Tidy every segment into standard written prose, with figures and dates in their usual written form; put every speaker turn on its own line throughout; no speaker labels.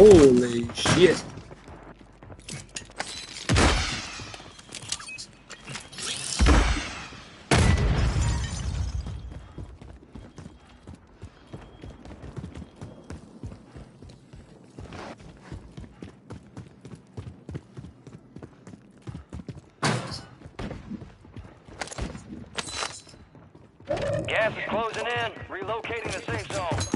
Holy shit.
Gas is closing in. Relocating the safe zone.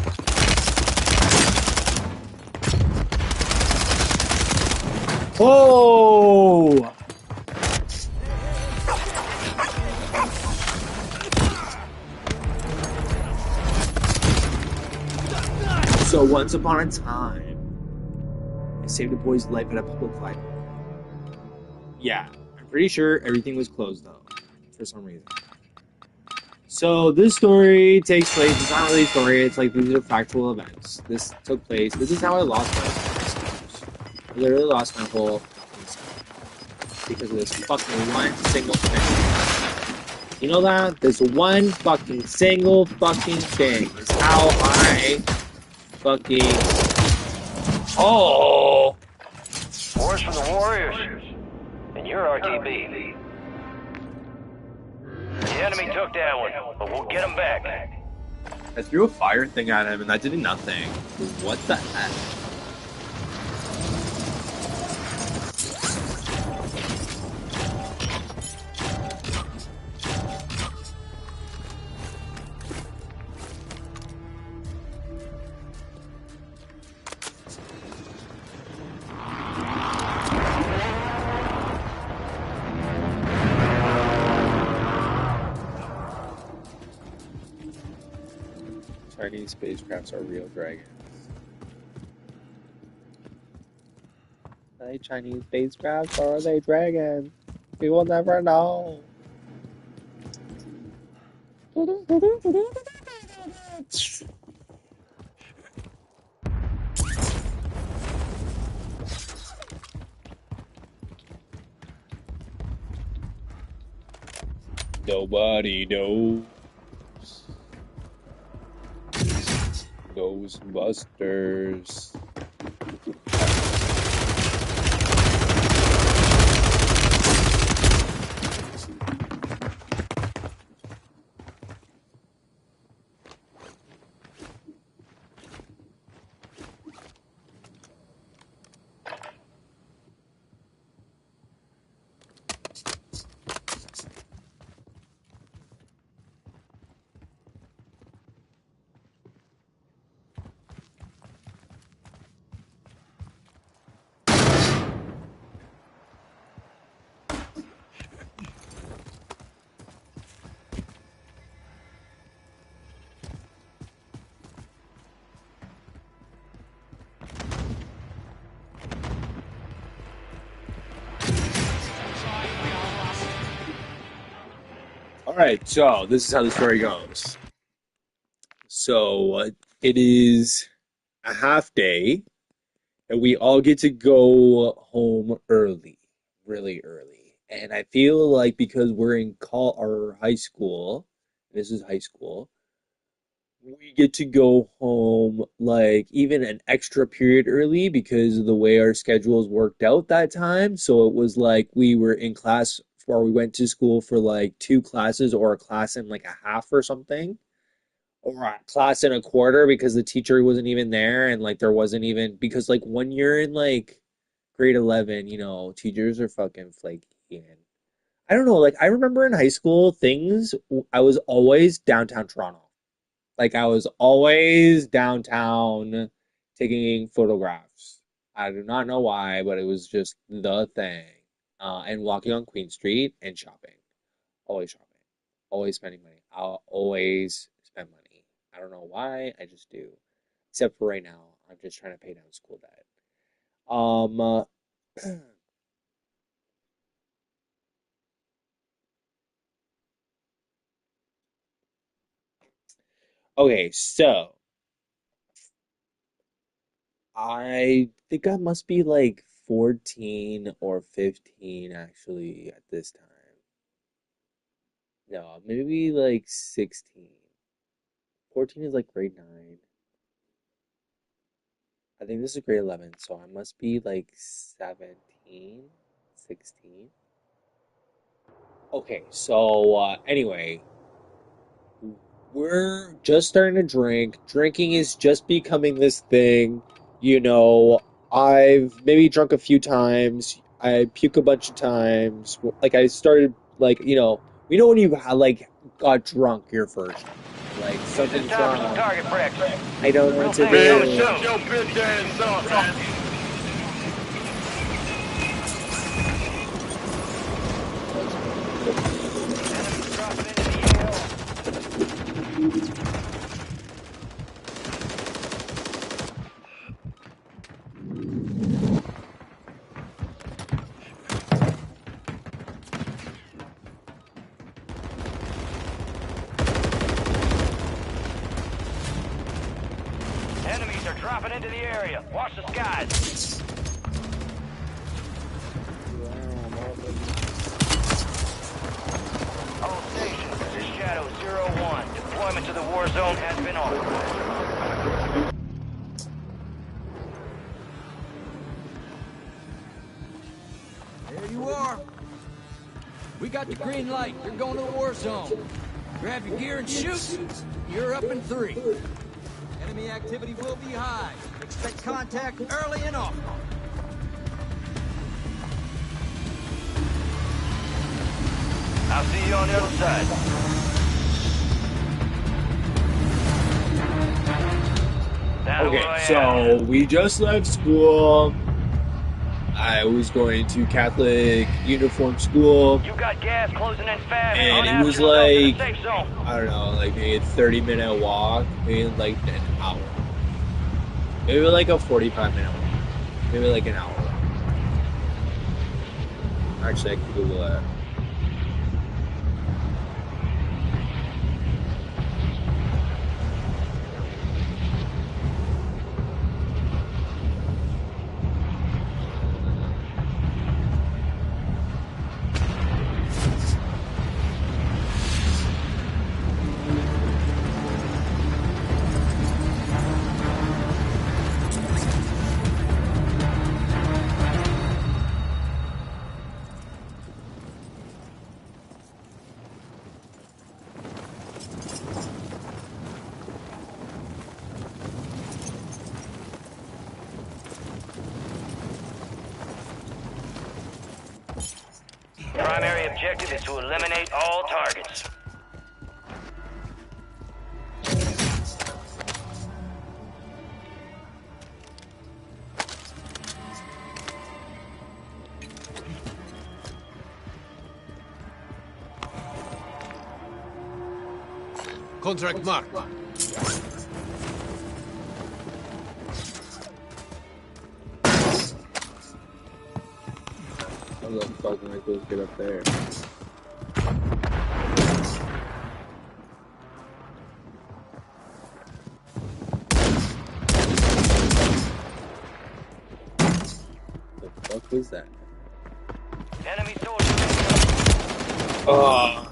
Oh! So once upon a time, I saved a boy's life at a public library. Yeah, I'm pretty sure everything was closed though, for some reason. So this story takes place, it's not really a story, it's like these are factual events. This took place, this is how I lost my self. I literally lost my whole fucking self. Because of this fucking one single thing. You know that? This one fucking single fucking thing is how I fucking... Oh!
Orders from the Warriors. And you're RTB. The enemy took that one, but we'll get him back.
I threw a fire thing at him and that did nothing. What the heck? Chinese spacecrafts are real dragons. Are they Chinese spacecrafts or are they dragons? We will never know. Nobody knows. Ghostbusters. Alright, so this is how the story goes. So it is a half day, and we all get to go home early, really early. And I feel like because we're in our high school, this is high school, we get to go home like even an extra period early because of the way our schedules worked out that time. So it was like we were in class or we went to school for like two classes or a class and like a half or something. Or a class and a quarter because the teacher wasn't even there and like there wasn't even because like when you're in like grade 11, teachers are fucking flaky and I don't know, like I remember in high school things I was always downtown Toronto. Like I was always downtown taking photographs. I do not know why, but it was just the thing. And walking on Queen Street and shopping. Always shopping. Always spending money. I'll always spend money. I don't know why, I just do. Except for right now, I'm just trying to pay down school debt. Okay, so I think I must be like 14 or 15 actually at this time. No, maybe like 16. 14 is like grade 9. I think this is grade 11, so I must be like 17, 16. Okay, so anyway, we're just starting to drink. Drinking is just becoming this thing. You know, I've maybe drunk a few times. I puke a bunch of times. Like I started like, we know when you like got drunk your first time. You're like
Houston,
suddenly
it's time for some
drunk.
target practice.
I don't know
Real
what to
things
Man,
coming
do.
shut
soon.
your bitch ass up, man.
Enemies dropping into the AO. Enemies are dropping into the area. Watch the skies. All stations, this is Shadow 01. Deployment to the war zone has been authorized.
There you are. We got the green light. You're going to the war zone. Grab your gear and shoot. You're up in 3. Enemy activity will be high. Expect contact early and often.
I'll see you on the other side. Down who
Okay,
I
so
am.
we just left school. I was going to Catholic uniform school,
You got gas closing in fast.
and it
Unask
was
yourself to the
like,
safe zone.
I don't know, like maybe a 30-minute walk, maybe like an hour. Maybe like a 45-minute walk. Maybe like an hour walk. Actually, I can Google it.
Primary objective is to eliminate all targets.
Contract marked.
How the fuck am I supposed to get up there? The fuck was that?
Enemy soldiers.
Oh.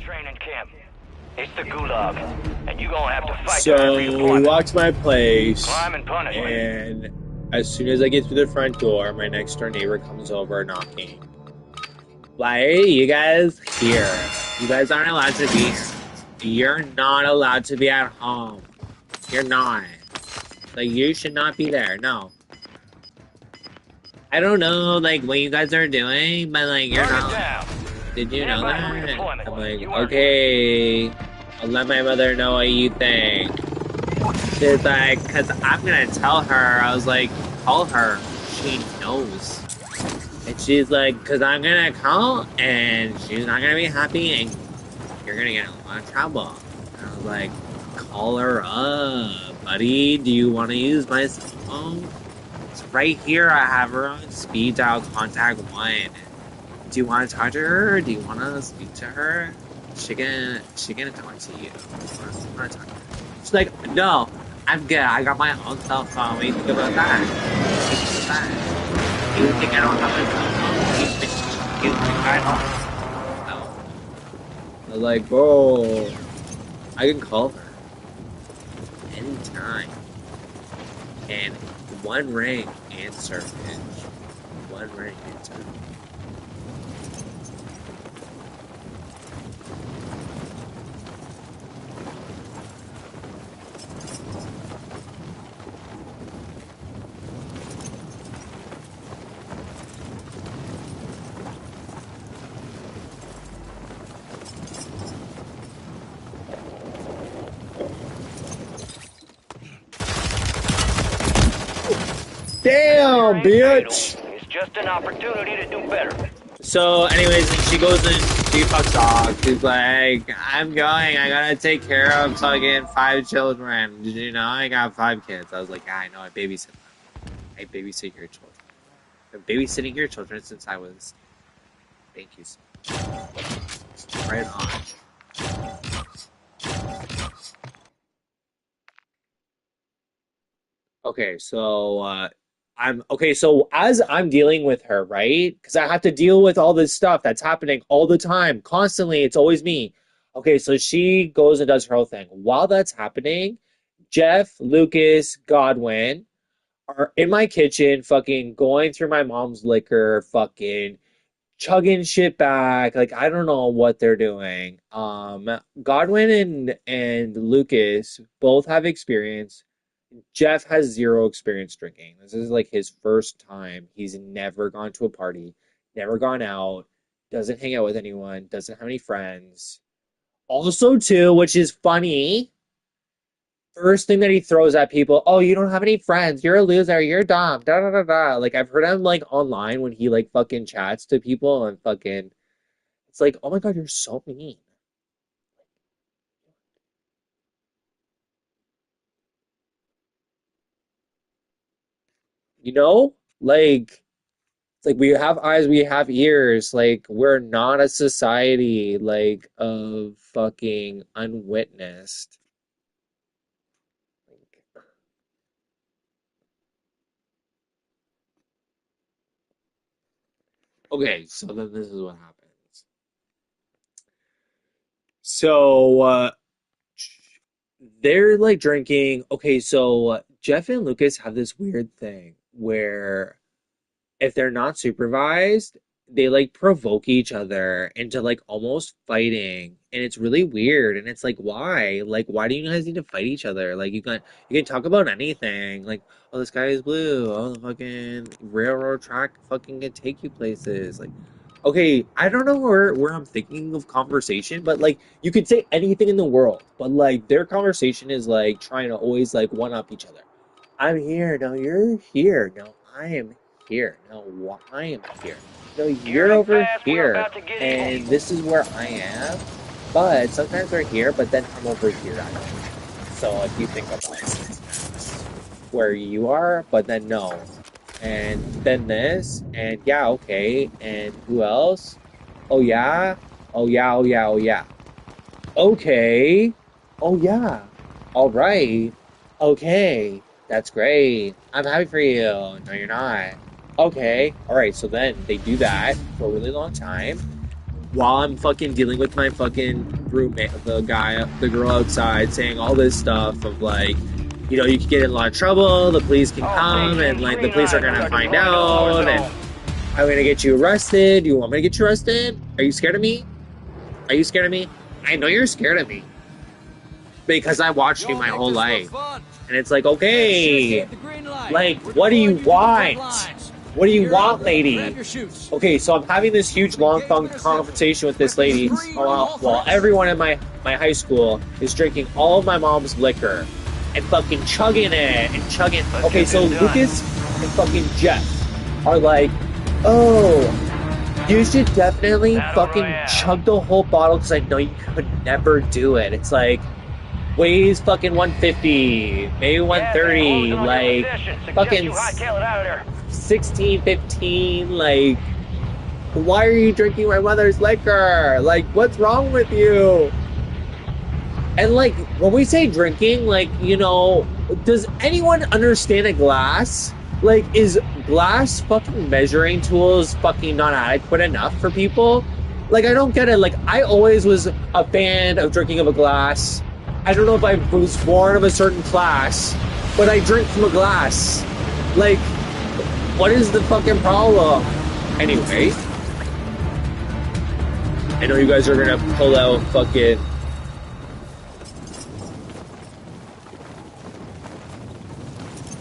Training camp. It's the gulag, and you gonna have to fight to
So
earn
we
redeployment.
walk to my place,
Crime and punishment.
and as soon as I get through the front door, my next door neighbor comes over knocking. Why are you guys here? You guys aren't allowed to be here. You're not allowed to be at home. You're not. Like, you should not be there. No. I don't know, like, what you guys are doing, but, like, you're
Target
not.
down.
Did you know
Stand by
that?
for redeployment.
I'm like,
You earned it.
okay, I'll let my mother know what you think. She's like, because I'm going to tell her. I was like, call her. She knows. And she's like, because I'm going to call, and she's not going to be happy, and you're going to get in a lot of trouble. And I was like, call her up, buddy. Do you want to use my cell phone? It's right here. I have her on speed dial contact 1. Do you want to talk to her, or do you want to speak to her? She gonna talk to you. I want to talk to her. She's like, no, I'm good. I got my own cell phone. What do you think about that? What do you think about that? Do you think I don't have a cell phone? Do you think I don't? No. I was like, bro, I can call her. anytime. And one ring answer, bitch. One ring answer. Damn, bitch!
It's just an opportunity to do better.
So, anyways, she goes and she fucks off. She's like, I'm going. I gotta take care of fucking 5 children. Did you know I got 5 kids? I was like, yeah, I know. I babysit them. I babysit your children. I've been babysitting your children since I was. Thank you so much. Right on. Okay, so I'm okay. So as I'm dealing with her, right? Because I have to deal with all this stuff that's happening all the time, constantly. It's always me. Okay, so she goes and does her whole thing. While that's happening, Jeff, Lucas, Godwin are in my kitchen, fucking going through my mom's liquor, fucking chugging shit back. Like I don't know what they're doing. Godwin and Lucas both have experience. Jeff has zero experience drinking. This is like his first time. He's never gone to a party, never gone out, doesn't hang out with anyone, doesn't have any friends. Also, too, which is funny, first thing that he throws at people, oh, you don't have any friends, you're a loser, you're dumb, da da da da. Like I've heard him like online when he like fucking chats to people and fucking it's like, oh my God, you're so mean. You know? Like it's like we have eyes, we have ears. Like we're not a society like of fucking unwitnessed. Okay, so then this is what happens. So they're like drinking. Okay, so Jeff and Lucas have this weird thing where if they're not supervised, they like provoke each other into like almost fighting. And it's really weird. And it's like, why? Like, why do you guys need to fight each other? Like you can talk about anything. Like, oh, the sky is blue. Oh, the fucking railroad track fucking can take you places. Like, okay, I don't know where I'm thinking of conversation, but like you could say anything in the world, but like their conversation is like trying to always like one up each other. I'm here. No, you're here. No, I am here. No, I am here. No, you're
Hearing
over
fast, we're
here.
about to get
And
evil.
this is where I am. But sometimes we're here, but then I'm over here, actually. So if you think about it, that's where you are, but then no. And then this, and yeah, okay. And who else? Oh, yeah. Oh, yeah, oh, yeah, oh, yeah. Okay. Oh, yeah. All right. Okay. That's great. I'm happy for you. No, you're not. Okay. All right. So then they do that for a really long time while I'm fucking dealing with my fucking roommate, the girl outside saying all this stuff of like, you could get in a lot of trouble, the police can
All
come, and
stations,
like the
green
police are
light.
gonna
We're
find
deploying to the war
out, and
zone.
I'm gonna get you arrested. You want me to get you arrested? Are you scared of me? Are you scared of me? I know you're scared of me because I watched you
Y'all
my
make
whole
this look
life.
fun.
And it's like,
That shit
okay,
gave the green light.
like,
We're
what do you
deploying you to the front
want?
lines.
What do you
Gear up.
want, lady?
Grab your chutes.
Okay, so I'm having this huge long phone
Engagement is simple.
conversation with this
Weapons
lady
free on all
while
threats.
everyone in my high school is drinking all of my mom's liquor and fucking chugging it and chugging.
Let's
Okay,
get
so
this done.
Lucas and fucking Jeff are like, oh, you should definitely
Battle
fucking
Royale.
chug the whole bottle because I know you could never do it. It's like, weighs fucking 150, maybe
Gas is
130,
closing on your
like
position. Suggest
fucking
you hightail it out of there.
16, 15, like, why are you drinking my mother's liquor? Like, what's wrong with you? And like, when we say drinking, like, does anyone understand a glass? Like, is glass fucking measuring tools fucking not adequate enough for people? Like, I don't get it. Like, I always was a fan of drinking of a glass. I don't know if I was born of a certain class, but I drink from a glass. Like, what is the fucking problem? Anyway, I know you guys are gonna pull out fucking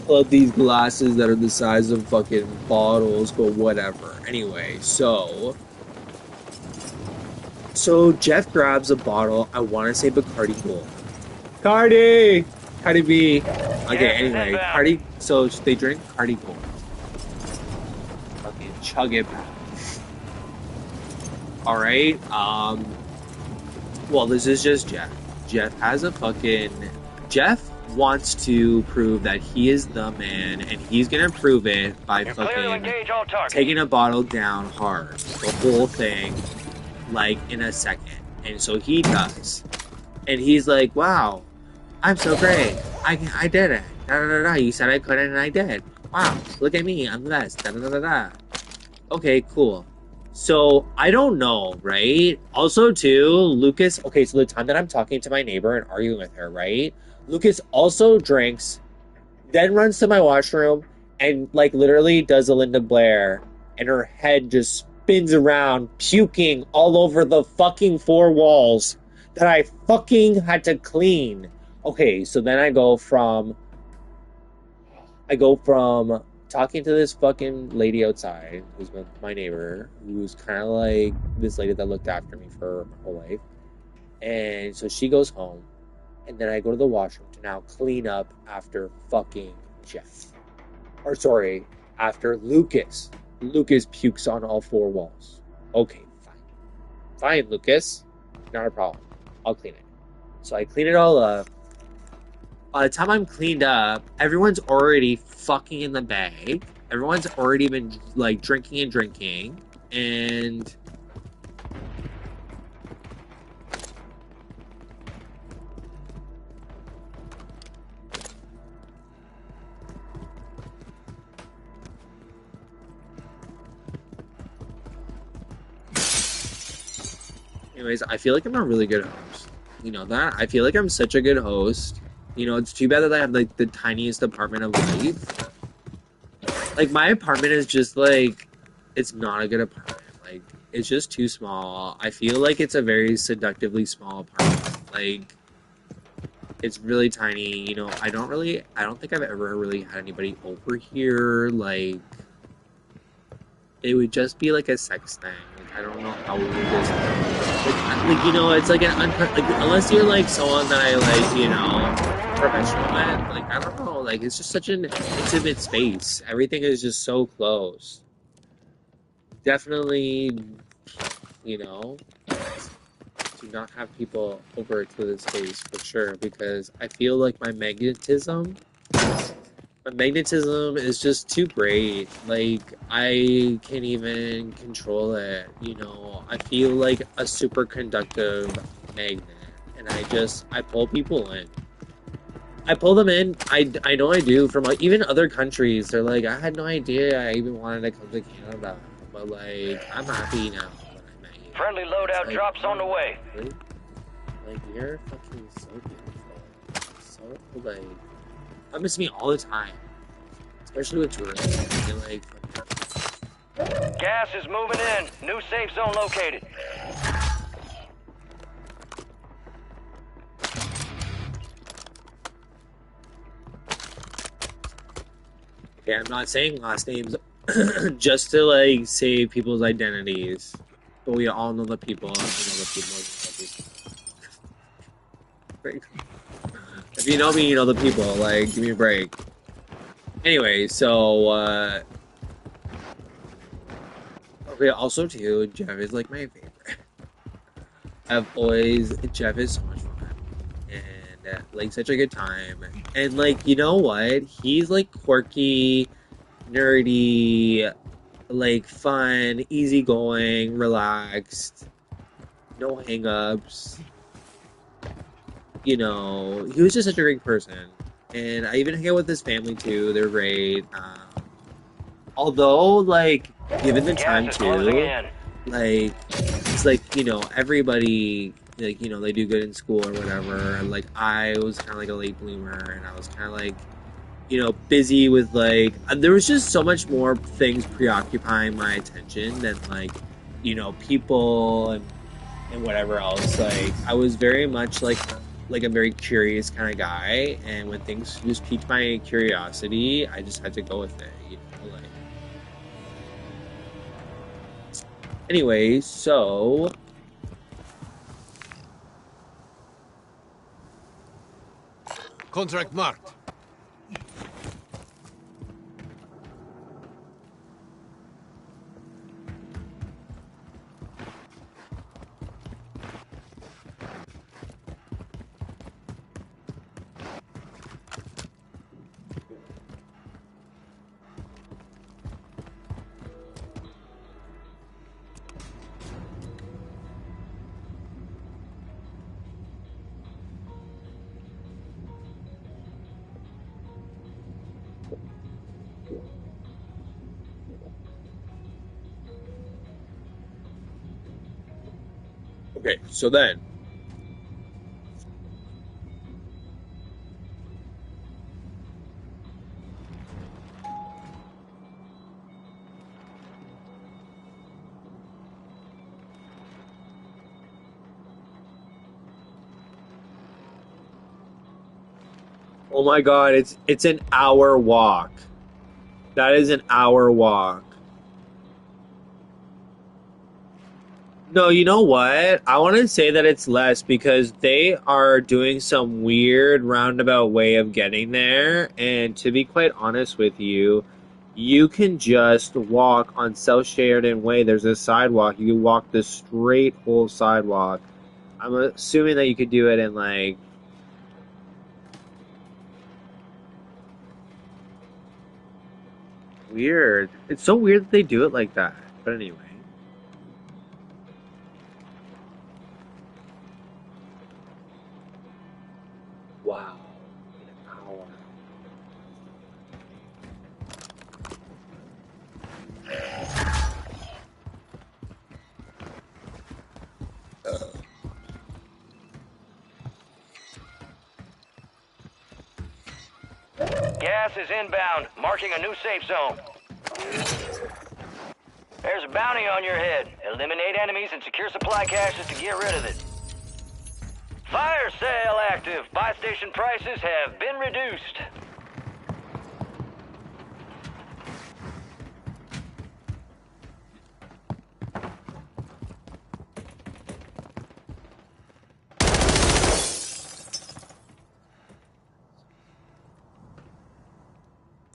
pull out these glasses that are the size of fucking bottles, but whatever. Anyway, so Jeff grabs a bottle. I want to say Bacardi Gold. Cardi B. Okay,
Gas is
anyway,
inbound.
Cardi. So they drink Cardi Gold. Fucking chug it back. All right. Well, this is just Jeff. Jeff wants to prove that he is the man, and he's gonna prove it by
You're clear to
fucking
engage all targets.
taking a bottle down hard, the whole thing, like in a second. And so he does, and he's like, "Wow, I'm so great. I did it. Da, da, da, da. You said I couldn't, and I did. Wow, look at me. I'm the best. Da, da, da, da, da." Okay, cool. So I don't know, right? Also, too, Lucas. Okay, so the time that I'm talking to my neighbor and arguing with her, right? Lucas also drinks, then runs to my washroom and like literally does a Linda Blair, and her head just spins around, puking all over the fucking four walls that I fucking had to clean. Okay, so then I go from talking to this fucking lady outside, who's my neighbor, who's kind of like this lady that looked after me for my whole life. And so she goes home, and then I go to the washroom to now clean up after fucking Jeff. Or sorry, after Lucas. Lucas pukes on all four walls. Okay, fine. Fine, Lucas. Not a problem. I'll clean it. So I clean it all up. By the time I'm cleaned up, everyone's already fucking in the bag. Everyone's already been like drinking and drinking. And anyways, I feel like I'm a really good host. You know that? I feel like I'm such a good host. You know, it's too bad that I have like the tiniest apartment of life. Like my apartment is just like it's not a good apartment. Like it's just too small. I feel like it's a very seductively small apartment. Like it's really tiny. You know, I don't think I've ever really had anybody over here. Like it would just be like a sex thing. Like I don't know how we would just like you know, it's like like unless you're like someone that I like, you know, professional at, like I don't know, like it's just such an intimate space. Everything is just so close. Definitely, you know, do not have people over to this space for sure because I feel like my magnetism is just too great. Like I can't even control it. You know, I feel like a superconductive magnet, and I pull people in. I pull them in. I know I do from like even other countries. They're like, I had no idea I even wanted to come to Canada, but like I'm happy now that I met you.
Friendly
It's
loadout
like,
drops on the way.
really? Like you're fucking so beautiful. So like I miss me all the time, especially with tourists. You're like,
Gas is moving in. New safe zone located.
okay, I'm not saying last names just to like save people's identities, but we all know the people. You know the people. If you know me, you know the people. Like, give me a break. Anyway, so okay. Also, too, Jeff is like my favorite. Jeff is so much fun and like such a good time. And like, you know what? He's like quirky, nerdy, like fun, easygoing, relaxed, no hangups. You know, he was just such a great person. And I even hang out with his family too. They're great. Although, like, given the time
Gas is closing
too,
in.
like, it's like, you know, everybody like, you know, they do good in school or whatever. And like I was kind of like a late bloomer, and I was kind of like, you know, busy with like there was just so much more things preoccupying my attention than like, you know, people and whatever else. Like I was very much like a very curious kind of guy, and when things just piqued my curiosity, I just had to go with it, you know, like anyway, so
Contract marked.
okay, so then oh my god, it's an hour walk. That is an hour walk. No, you know what? I want to say that it's less because they are doing some weird roundabout way of getting there. And to be quite honest with you, you can just walk on South Sheridan Way. There's a sidewalk. You can walk the straight whole sidewalk. I'm assuming that you could do it in like weird. It's so weird that they do it like that. But anyway. Wow. An hour.
Gas is inbound, marking a new safe zone. There's a bounty on your head. Eliminate enemies and secure supply caches to get rid of it. Fire sale active. Buy station prices have been reduced.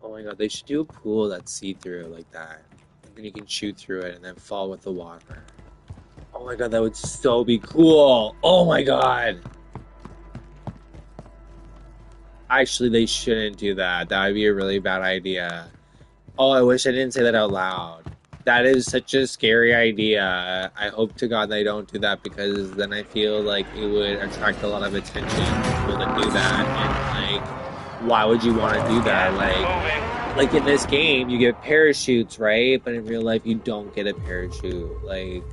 Oh my god, they should do a pool that's see-through like that. And then you can shoot through it and then fall with the water. Oh my god, that would so be cool. Oh my god. Actually, they shouldn't do that. That would be a really bad idea. Oh, I wish I didn't say that out loud. That is such a scary idea. I hope to God they don't do that because then I feel like it would attract a lot of attention to people that do that. And like, why would you want to do that?
Gas is moving.
Like in this game, you get parachutes, right? But in real life, you don't get a parachute. Like,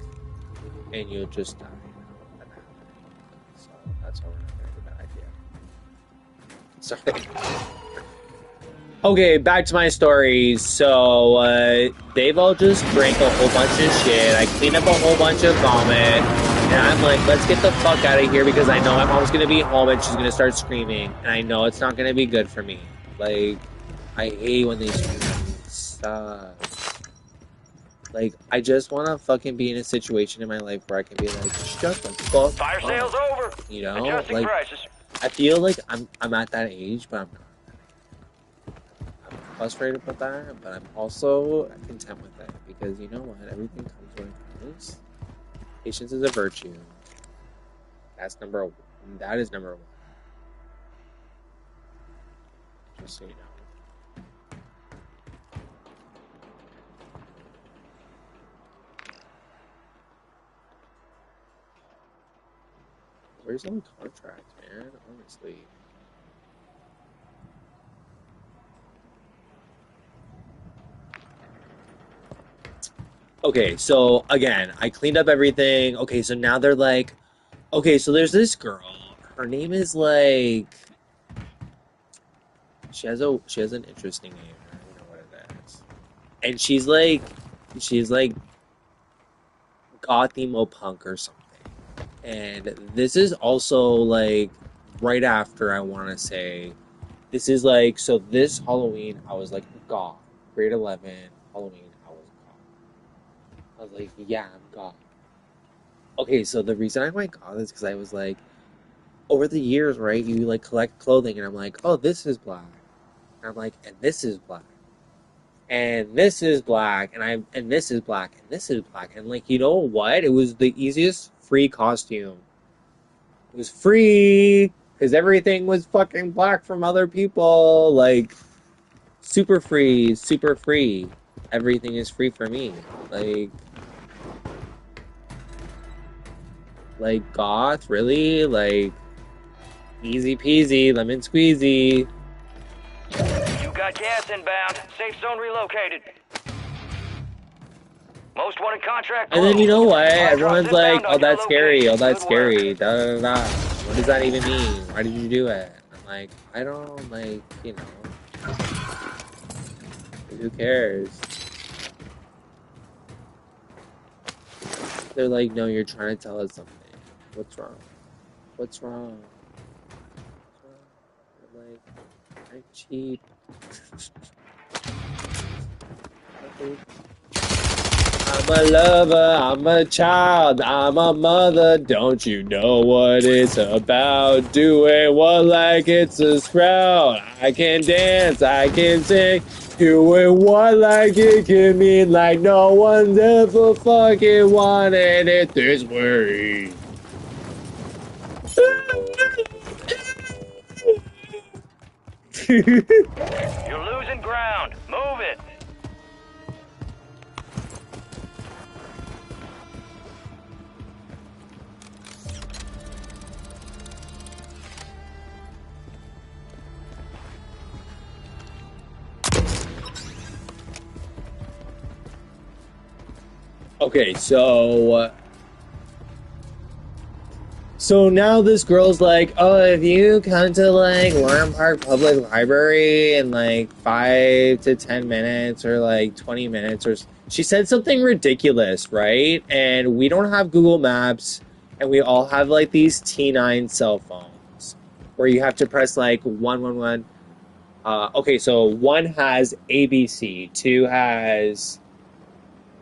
and you'll just die. So that's why we're not gonna do that idea. Sorry. Okay, back to my stories. So, they've all just drank a whole bunch of shit. I cleaned up a whole bunch of vomit. And I'm like, let's get the fuck out of here because I know my mom's gonna be home and she's gonna start screaming. And I know it's not gonna be good for me. Like, I hate when they scream. It sucks. Like, I just wanna fucking be in a situation in my life where I can be like, shut the fuck
Fire
up.
sale's over.
You know?
Adjusting
Like,
prices.
I feel like I'm at that age, but I'm not. I'm frustrated with that, but I'm also content with it because you know what? Everything comes when it comes. Patience is a virtue. That's number one. That is number one. Just so you know. Where's all the contracts, man? Honestly. Okay, so again, I cleaned up everything. Okay, so now they're like, Okay, so there's this girl. Her name is like she has an interesting name. I don't even know what it is. And she's like goth emo punk or something. And this is also like right after I want to say this is like so this Halloween I was like goth. Grade 11 Halloween I was goth. I was like, yeah, I'm goth. Okay, so the reason I went goth is because I was like over the years, right? You like collect clothing, and I'm like, oh, this is black. And I'm like, and this is black, and this is black, and this is black, and this is black, and like, you know what? It was the easiest free costume. It was free because everything was fucking black from other people. Like super free, super free. Everything is free for me. Like goth, really? Like easy peasy, lemon squeezy.
You got gas inbound. Safe zone relocated. Most wanted contract
And then you
closed.
know what?
Supply drops
Everyone's like,
inbound
"Oh,
on your
that's scary. Oh,
location.
that's
Good work.
scary." Da da da. What does that even mean? Why did you do it? I'm like, I don't like, who cares? They're like, no, you're trying to tell us something. What's wrong? What's wrong? What's wrong? I'm like, I'm cheap. I'm a lover, I'm a child, I'm a mother. Don't you know what it's about? Doing what like it's a sprout. I can dance, I can sing. Doing what like it can mean like no one's ever fucking wanted it this way.
You're losing ground. Move it.
Okay, so now this girl's like, oh, if you come to like Lorne Park Public Library in like 5 to 10 minutes or like 20 minutes or she said something ridiculous, right? And we don't have Google Maps and we all have like these T9 cell phones where you have to press like 111. Okay, so one has ABC, two has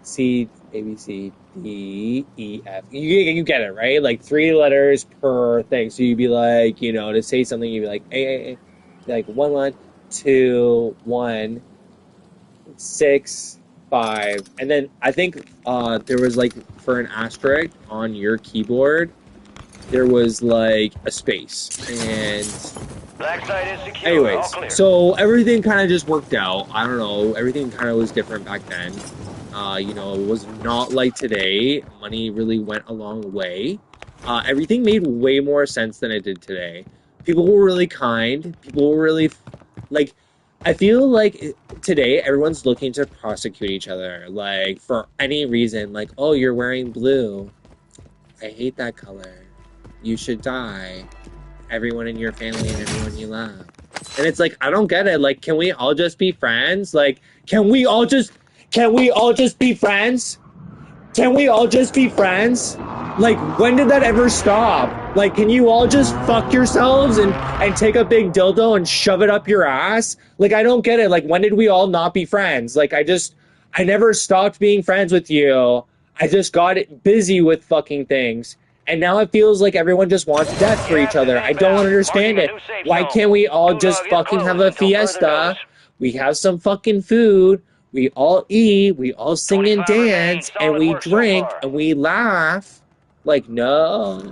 C, A, B, C, D, E, F. You get it, right? Like 3 letters per thing. So you'd be like, to say something, you'd be like, A, like 1, 2, 1, 6, 5. And then I think there was like, for an asterisk on your keyboard, there was like a space. And
Black site is secure. All
anyways,
clear.
so everything kind of just worked out. I don't know. Everything kind of was different back then. It was not like today. Money really went a long way. Everything made way more sense than it did today. People were really kind. People were really, like, I feel like today everyone's looking to prosecute each other, like, for any reason. Like, oh, you're wearing blue. I hate that color. You should die. Everyone in your family and everyone you love. And it's like, I don't get it. Like, can we all just be friends? Like, can we all just be friends? Can we all just be friends? Like, when did that ever stop? Like, can you all just fuck yourselves and take a big dildo and shove it up your ass? Like, I don't get it. Like, when did we all not be friends? Like, I never stopped being friends with you. I just got busy with fucking things. And now it feels like everyone just wants death for each
Gas is
other. I don't
inbound.
understand
Marking a
it.
new safe
Why
zone.
can't we all just
Bulldog is
fucking have
closed
a
until further notice.
fiesta? We have some fucking food. We all eat. We all sing and
25 remain.
dance. And
Solid
we
work so
drink.
far.
And we laugh. Like, no.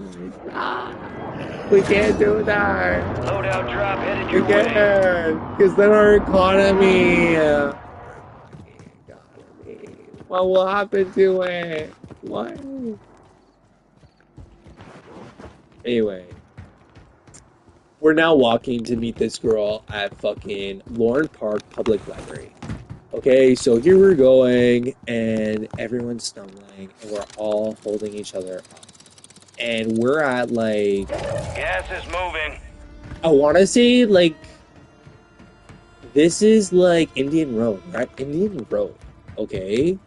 We can't do that.
Loadout drop headed
We
your way.
can't. Because then our economy. What will happen to it? What? Anyway. We're now walking to meet this girl at fucking Lorne Park Public Library. Okay, so here we're going, and everyone's stumbling, and we're all holding each other up. and we're at like,
Gas is moving.
I want to say like this is like Indian Road, right? Indian Road, okay?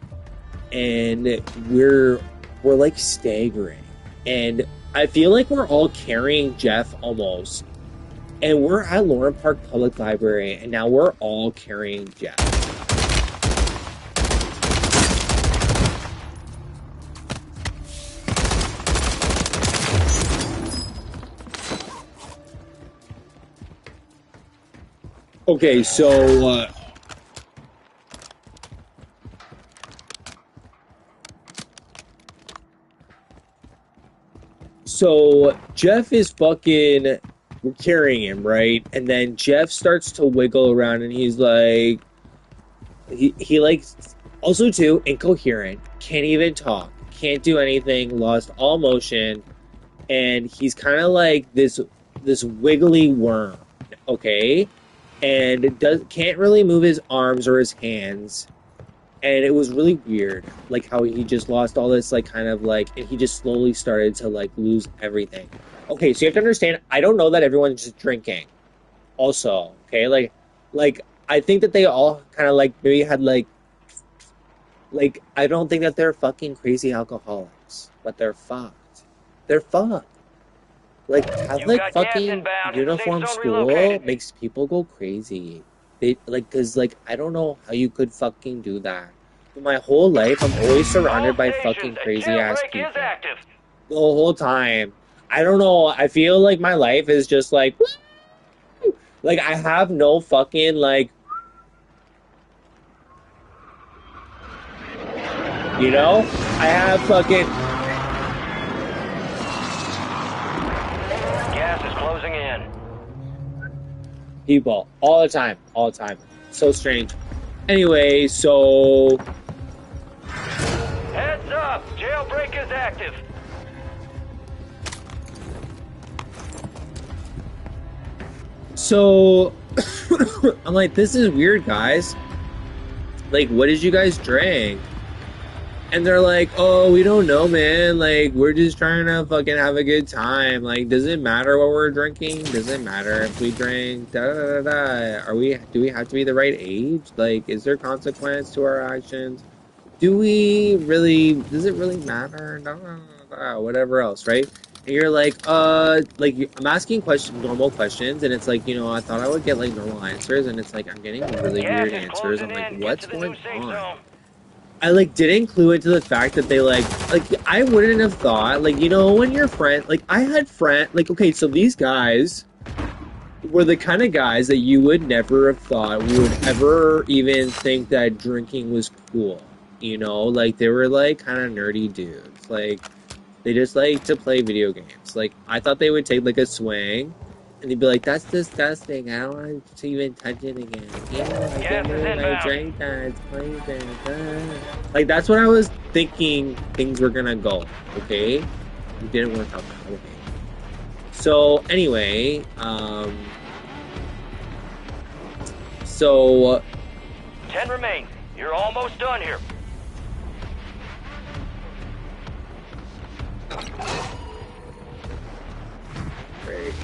And we're like staggering, and I feel like we're all carrying Jeff almost, and we're at Lorne Park Public Library, and now we're all carrying Jeff. Okay, so Jeff is fucking, we're carrying him, right? And then Jeff starts to wiggle around, and he's like, he like, also too incoherent, can't even talk, can't do anything, lost all motion, and he's kind of like this wiggly worm, okay? And does can't really move his arms or his hands, and it was really weird, like how he just lost all this, like kind of like, and he just slowly started to like lose everything. Okay, so you have to understand, I don't know that everyone's just drinking. Also, okay, like I think that they all kind of like maybe had like I don't think that they're fucking crazy alcoholics, but they're fucked. They're fucked. Like
You
Catholic
got gas
fucking
inbound. Safe
uniform
zone
school
relocated.
makes people go crazy. They like, cause like I don't know how you could fucking do that. But my whole life, I'm always
All
surrounded by
stations,
fucking
a
crazy ass
jailbreak is
people
active.
the whole time. I don't know. I feel like my life is just like, woo! Like I have no fucking like, you know, I have fucking
Gas is closing in.
people all the time. So strange. Anyway, so
Heads up, jailbreak is active.
so I'm like, this is weird, guys. Like, what did you guys drink? And they're like, oh, we don't know, man. Like, we're just trying to fucking have a good time. Like, does it matter what we're drinking? Does it matter if we drink? Da da da da. Do we have to be the right age? Like, is there consequence to our actions? Do we really, does it really matter? Da, da, da, da, whatever else, right? And you're like, I'm asking normal questions, and it's like, I thought I would get like normal answers, and it's like, I'm getting really
Gas
weird
is
answers. I'm
closing
like,
in. Get
what's
to the new
going
safe
on?
zone.
I like didn't clue into the fact that they like I wouldn't have thought, like, when your friend, like I had friend, like, okay, so these guys were the kind of guys that you would never have thought would ever even think that drinking was cool. Like they were like kind of nerdy dudes. Like they just like to play video games. Like I thought they would take like a swing and they'd be like, that's disgusting. I don't want to even touch it again. Ew, I
Gas
can't
is
believe I
inbound.
drank that. It's poison. Ah. Like that's what I was thinking things were gonna go. Okay? It didn't work out that way. So anyway, so
10 remain. You're almost done here.
great.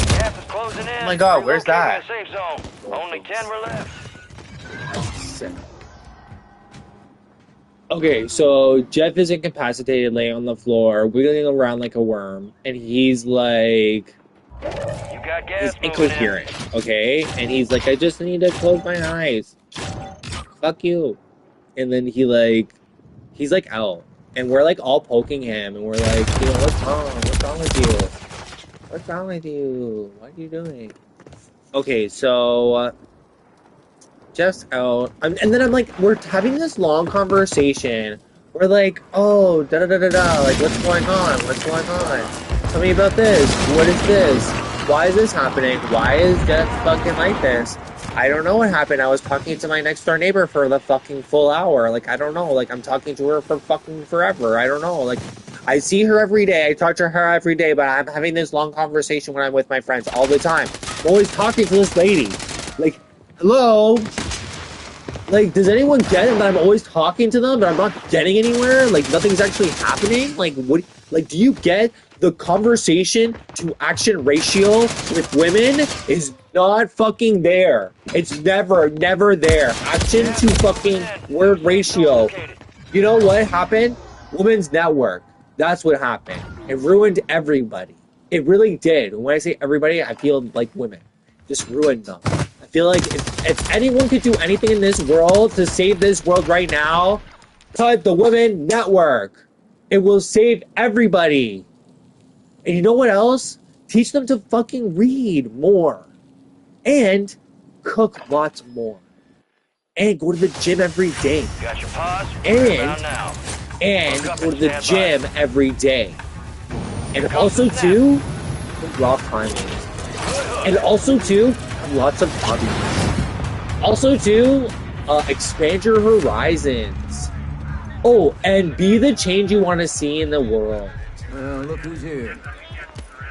Gas is closing in.
Oh my God, where's that?
Relocating a safe zone. Only 10 were left.
Sick. Okay, so Jeff is incapacitated, laying on the floor, wiggling around like a worm, and he's like,
You got
he's
gas moving in.
incoherent, okay? And he's like, I just need to close my eyes. Fuck you. And then he's like out. And we're like all poking him, and we're like, what's wrong? What's wrong with you? What's wrong with you? What are you doing? Okay, so Jeff's out. And then I'm like, we're having this long conversation. We're like, oh, da da da da da. Like, what's going on? What's going on? Tell me about this. What is this? why is this happening? Why is Jeff fucking like this? I don't know what happened. I was talking to my next door neighbor for the fucking full hour. Like, I don't know. Like, I'm talking to her for fucking forever. I don't know. Like, I see her every day. I talk to her every day, but I'm having this long conversation when I'm with my friends all the time. I'm always talking to this lady. Like, hello? Like, does anyone get it that I'm always talking to them, but I'm not getting anywhere? Like, nothing's actually happening? Like, what? Like, do you get the conversation to action ratio with women is not fucking there? It's never there. Action to fucking word ratio. You know what happened? Women's Network. That's what happened. It ruined everybody. It really did. When I say everybody, I feel like women. Just ruined them. I feel like if anyone could do anything in this world to save this world right now, cut the Women Network. It will save everybody. And you know what else? Teach them to fucking read more. And cook lots more. And go to the gym every day.
Got your pause?
And
now.
go to the gym every day. And also too, rock climbing. And also too, lots of hobbies. Also too, expand your horizons. Oh, and be the change you want to see in the world.
Well, look who's here.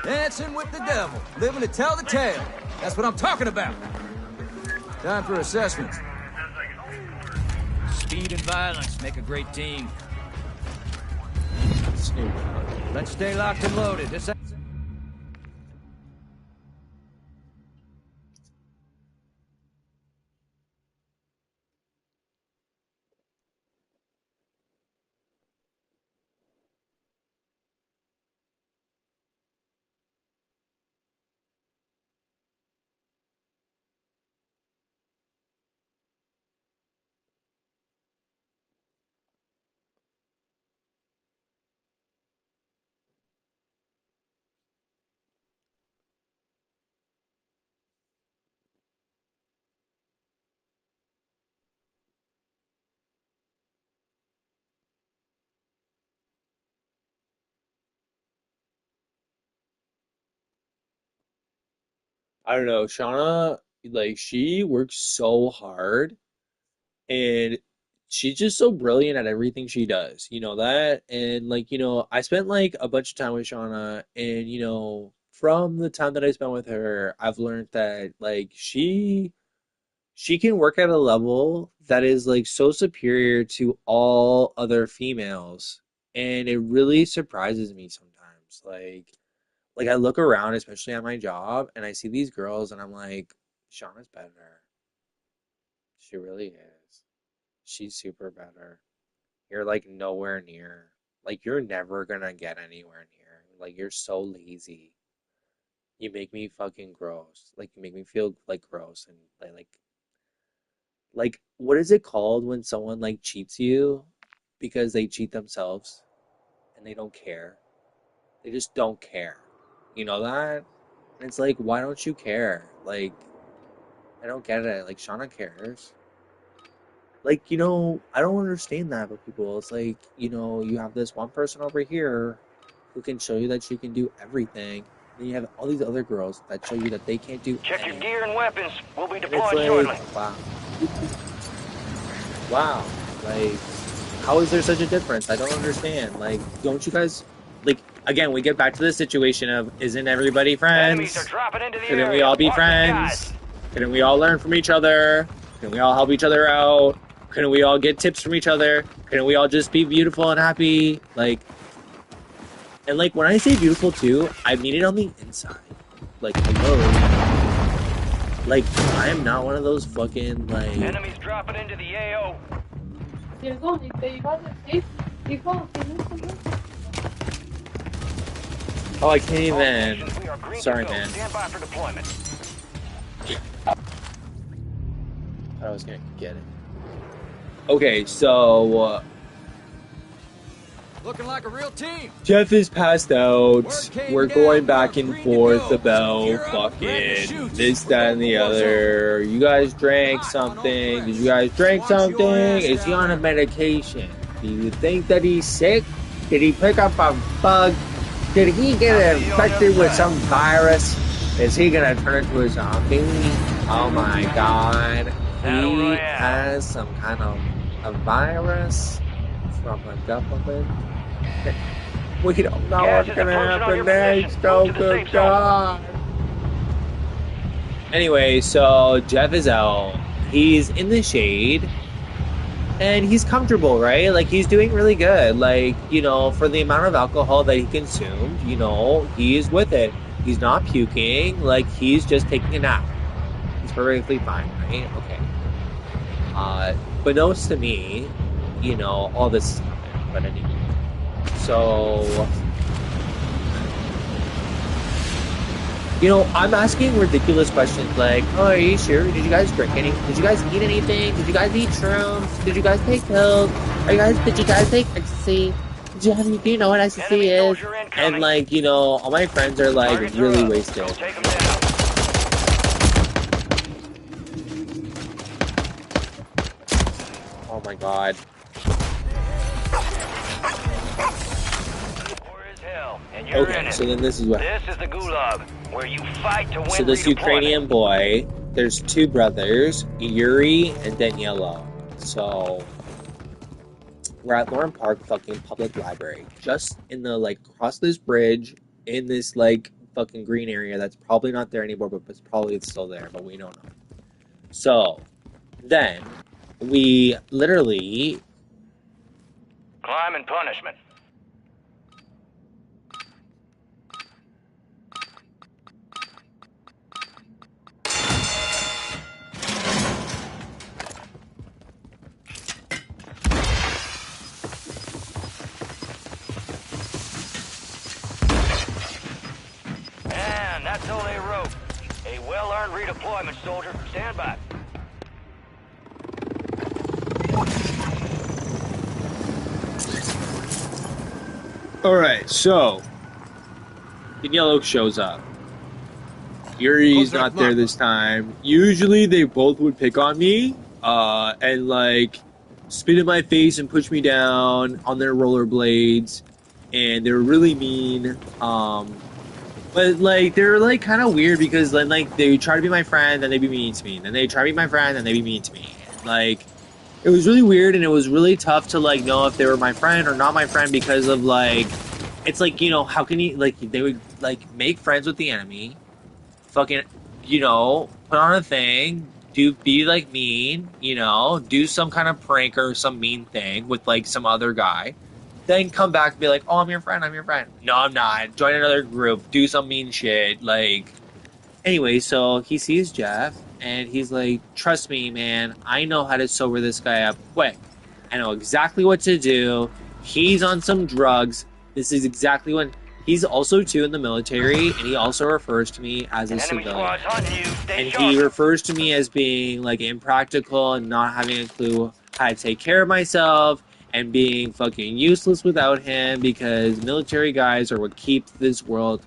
Dancing with the devil, living to tell the tale. That's what I'm talking about. Time for assessments. Speed and violence make a great team. Let's stay locked and loaded. This
I don't know, Shauna, like she works so hard and she's just so brilliant at everything she does. You know that? And like, I spent like a bunch of time with Shauna and from the time that I spent with her, I've learned that like she can work at a level that is like so superior to all other females. And it really surprises me sometimes. Like I look around, especially at my job, and I see these girls and I'm like, Shauna's better. She really is. She's super better. You're like nowhere near. Like you're never gonna get anywhere near. Like you're so lazy. You make me fucking gross. Like you make me feel like gross and like what is it called when someone like cheats you because they cheat themselves and they don't care? They just don't care. You know that? And it's like, why don't you care? Like, I don't get it. Like, Shauna cares. Like, I don't understand that with people. It's like, you have this one person over here who can show you that she can do everything. Then you have all these other girls that show you that they can't do
Check your
anything.
gear and weapons. We'll be
And it's
deploying
like,
shortly.
wow. Wow. Like, how is there such a difference? I don't understand. Like, don't you guys, like, again, we get back to the situation of, isn't everybody
Enemies are
friends?
dropping into the
Couldn't we
area.
all be
Watch the skies.
friends? Couldn't we all learn from each other? Couldn't we all help each other out? Couldn't we all get tips from each other? Couldn't we all just be beautiful and happy? Like, and like when I say beautiful too, I mean it on the inside. Like, hello. Like, I am not one of those fucking, like,
Enemies dropping into the AO.
oh, I can't
All
even.
stations, we are green
Sorry,
to go.
man.
Stand by for deployment.
I was gonna get it. Okay, so
looking like a real team.
Jeff is passed out. We're going back and forth about
Gear up,
fucking
ready to shoot.
this, that, and the other. You guys drank something. Did you guys drink something? Is he on a medication? Do you think that he's sick? Did he pick up a bug? Did he get infected with some virus? Is he gonna turn into a zombie? Oh my god.
Battle
He
Royale.
has some kind of a virus from the government. We don't know
Gas
what's
is
gonna
approaching on your
happen
position.
next.
Move
Oh,
to the
good
safe zone.
god. Anyway, so Jeff is out. He's in the shade. And he's comfortable, right? Like he's doing really good. Like, for the amount of alcohol that he consumed, he's with it. He's not puking, like he's just taking a nap. He's perfectly fine, right? Okay. Beknownst to me, all this has happened. But anyway. So I'm asking ridiculous questions like, "Oh, are you sure? Did you guys drink any? Did you guys eat anything? Did you guys eat shrooms? Did you guys take pills? Did you guys take ecstasy? Do you know what ecstasy
Enemy
is?"
soldier
And
incoming.
like, all my friends are like
Targets are
really
up.
wasted.
Go take them down.
Oh my god.
War is hell, and you're in
Okay,
it.
so then this is what
This is the Gulag, where you fight to win
So this
redeployment.
Ukrainian boy, there's two brothers, Yuri and Daniela. So we're at Lorne Park fucking public library. Just in the across this bridge in this fucking green area that's probably not there anymore, but it's probably still there, but we don't know. So then we literally
Crime and punishment. And that's all they wrote. A well-earned redeployment, soldier. Stand by.
Alright, so Daniela shows up. Yuri's
Contract
not there
marked.
this time. Usually they both would pick on me, and spit in my face and push me down on their rollerblades, and they were really mean. But they're kind of weird because then they try to be my friend, then they be mean to me. Then they try to be my friend, then they be mean to me. Like it was really weird, and it was really tough to know if they were my friend or not my friend because of it's how can you they would make friends with the enemy, fucking, put on a thing, be mean, do some kind of prank or some mean thing with some other guy, then come back and be like, "Oh, I'm your friend, I'm your friend." No, I'm not. Join another group, do some mean shit. Anyway, so he sees Jeff and he's like, "Trust me, man, I know how to sober this guy up quick. I know exactly what to do. He's on some drugs. This is exactly when he's also too in the military, and he also refers to me as a
An enemy
civilian.
squad's hunting you. Stay
And
sharp.
he refers to me as being impractical and not having a clue how to take care of myself and being fucking useless without him because military guys are what keeps this world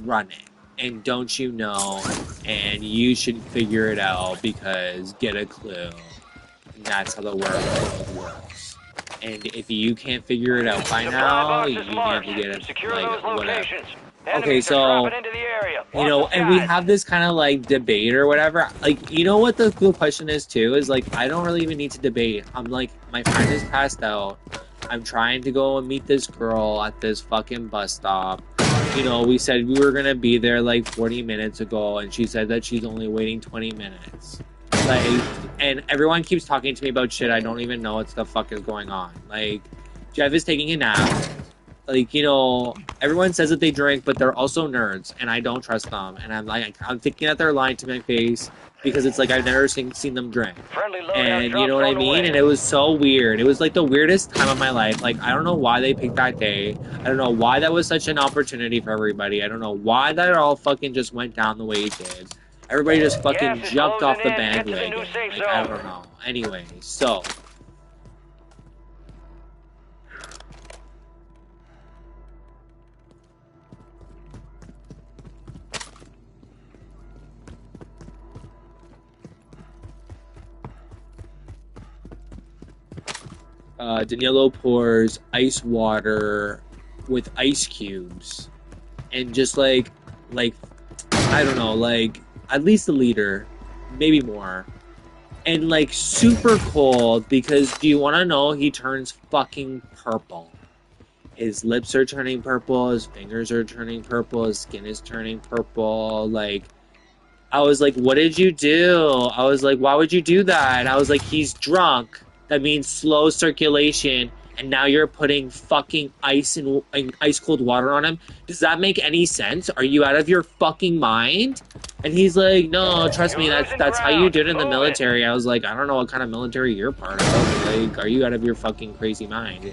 running. And don't you know? And you should figure it out because get a clue. And that's how the world works. And if you can't figure it out by
Supply
now,
box
you
is
need
marked.
to get it
Secure those
whatever.
locations.
Okay,
Enemies
so
are dropping into the area. Watch the
and we
skies.
have this kind of debate or whatever. What the cool question is too is I don't really even need to debate. I'm my friend is passed out. I'm trying to go and meet this girl at this fucking bus stop. We said we were gonna be there 40 minutes ago, and she said that she's only waiting 20 minutes. And everyone keeps talking to me about shit I don't even know what the fuck is going on. Jeff is taking a nap. Everyone says that they drink, but they're also nerds, and I don't trust them. And I'm thinking that they're lying to my face because it's I've never seen them drink.
Friendly loadout
And you
drops
know what I
on the
mean?
way.
And it was so weird. It was the weirdest time of my life. I don't know why they picked that day. I don't know why that was such an opportunity for everybody. I don't know why that all fucking just went down the way it did. Everybody just fucking
Gas is
jumped off the
closing in. Get to the
bandwagon.
new safe
I
zone.
don't know. Anyway, so Danilo pours ice water with ice cubes and just like I don't know, like at least a liter, maybe more. And like super cold because do you want to know he turns fucking purple. His lips are turning purple, his fingers are turning purple, his skin is turning purple. Like, I was like, what did you do? I was like, why would you do that? And I was like, he's drunk. That means slow circulation. And now you're putting fucking ice and ice cold water on him. Does that make any sense? Are you out of your fucking mind? And he's like, no, trust me,
You're
that's
losing
that's how you
ground.
do it in the
Move it.
military. I was like, I don't know what kind of military you're part of. Like, are you out of your fucking crazy mind?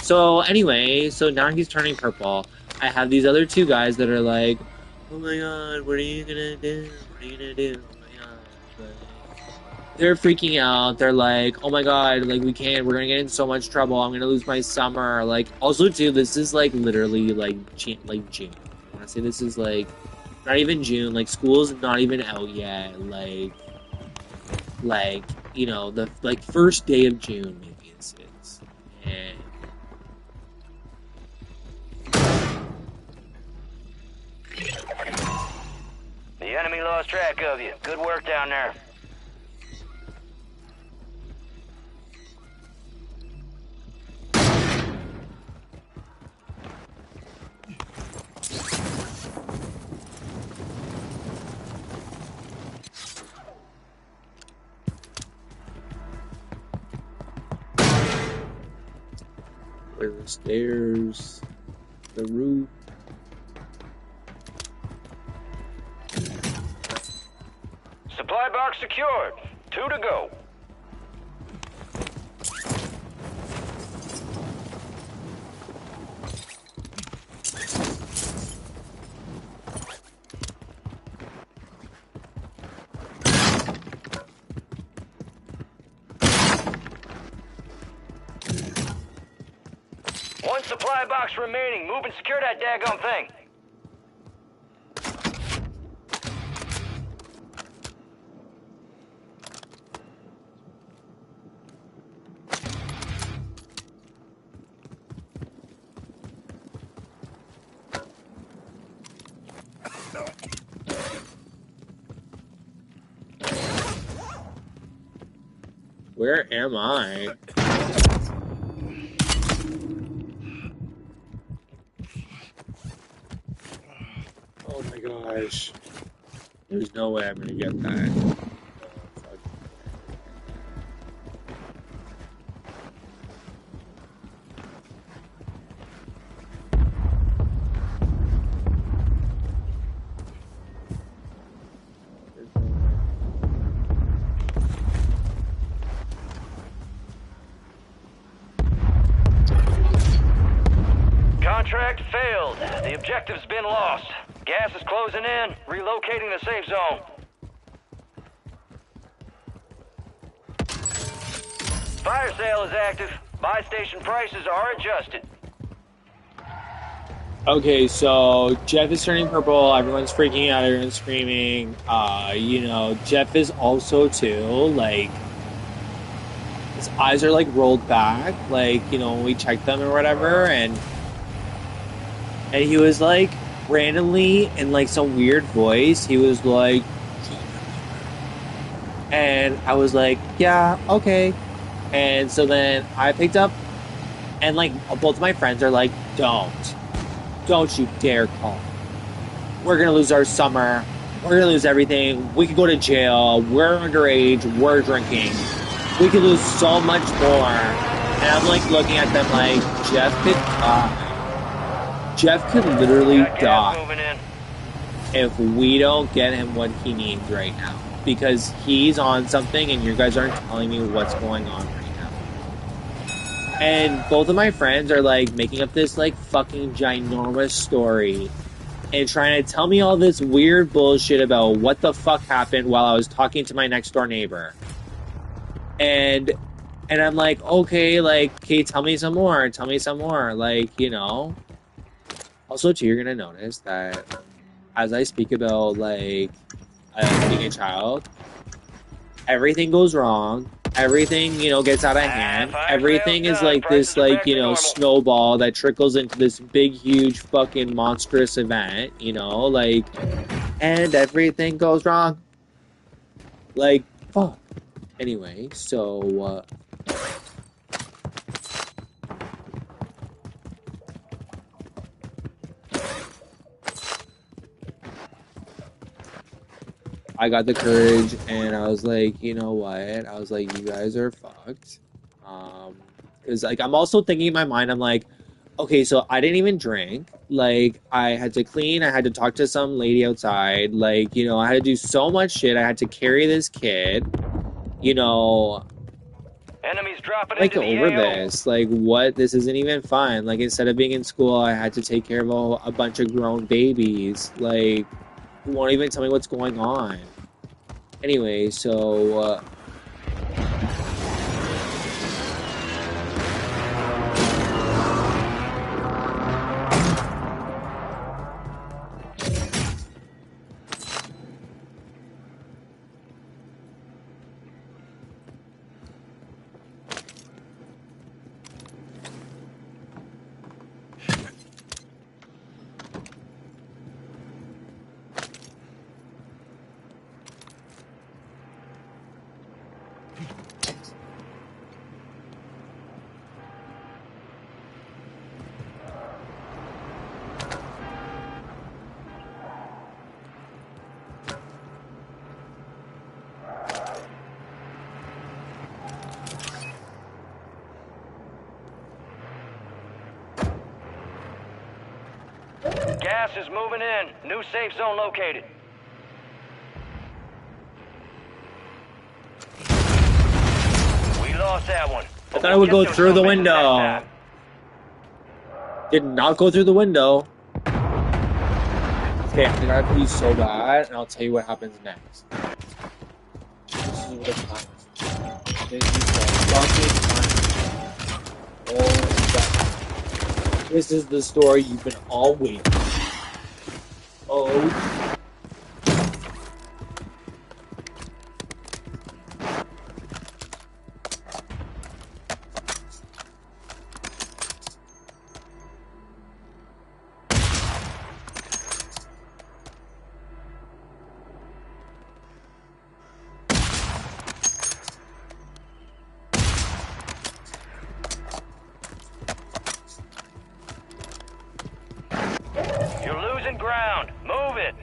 So anyway, so now he's turning purple. I have these other two guys that are like, oh my god, what are you gonna do? What are you gonna do? Oh my god. They're freaking out. They're like, oh my god, like we can't, we're gonna get in so much trouble. I'm gonna lose my summer. Like, also too, this is like literally like June. I wanna say this is like not even June. Like school's not even out yet. Like you know the like first day of June maybe this is. And
The enemy lost track of you. Good work down there.
where the stairs, the roof.
Supply box secured. 2 to go. One supply box remaining. Move and secure that daggone thing.
Where am I? Oh my gosh. There's no way I'm gonna get that.
Contract failed. The objective's been lost. Gas is closing in. Relocating the safe zone. Fire sale is active. Buy station prices are adjusted.
Okay, so Jeff is turning purple, everyone's freaking out, everyone's screaming. You know, Jeff is also too, like his eyes are like rolled back, like, you know, when we checked them or whatever, and he was like randomly in like some weird voice, he was like, and I was like, yeah, okay. And so then I picked up, and like both of my friends are like, don't you dare call. We're gonna lose our summer. We're gonna lose everything. We could go to jail. We're underage. We're drinking. We could lose so much more. And I'm like looking at them like, Jeff could die. Jeff could literally
Got gas
die
moving in.
if we don't get him what he needs right now. Because he's on something and you guys aren't telling me what's going on right now. And both of my friends are like making up this like fucking ginormous story and trying to tell me all this weird bullshit about what the fuck happened while I was talking to my next door neighbor. And I'm like, okay, like, okay, tell me some more. Tell me some more. Like, you know. Also, too, you're gonna notice that as I speak about like being a child, everything goes wrong. Everything, you know, gets out of hand. Everything is like this, like, you know, snowball that trickles into this big, huge, fucking monstrous event, you know, like, and everything goes wrong. Like, fuck. Anyway, so I got the courage and I was like, you know what? I was like, you guys are fucked. Um, because like I'm also thinking in my mind, I'm like, okay, so I didn't even drink. Like I had to clean, I had to talk to some lady outside. Like, I had to do so much shit. I had to carry this kid. You know,
Enemies dropping
like
into the
over
AO.
this. Like what? This isn't even fun. Like instead of being in school, I had to take care of a bunch of grown babies. Like who won't even tell me what's going on. Anyway, so
Gas is moving in. New safe zone located. We lost that one.
I
But
thought I
we'll
would
get
go
those
through the
sumbitches next
window.
time.
Did not go through the window. Okay, I gotta pee so bad, and I'll tell you what happens next. This is what the plan is. This is the fucking plan. Oh my god. This is the story you've been all waiting for. Oh,
You're losing ground. Move it.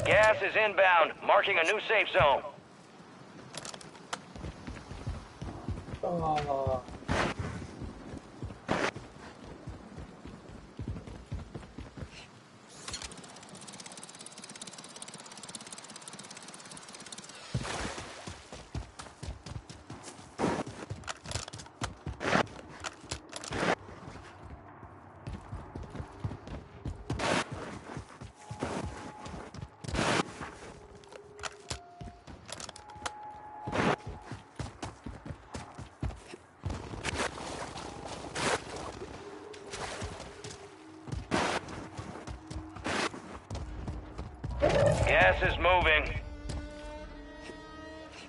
Gas is inbound, marking a new safe zone.
oh.
Gas is moving.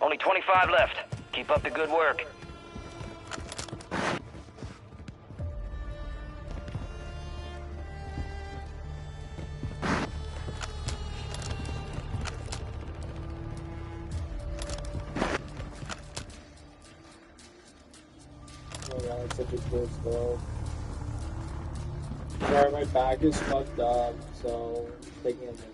Only 25 left. Keep up the good work.
Oh god, it's such a cool slope. Sorry, my back is fucked up, so it's taking a minute.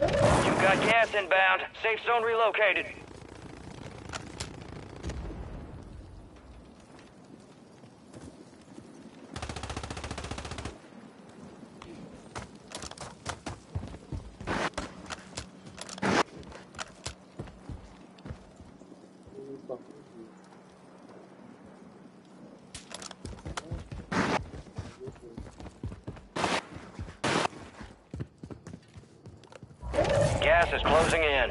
You got gas inbound. Safe zone relocated. Gas is closing in.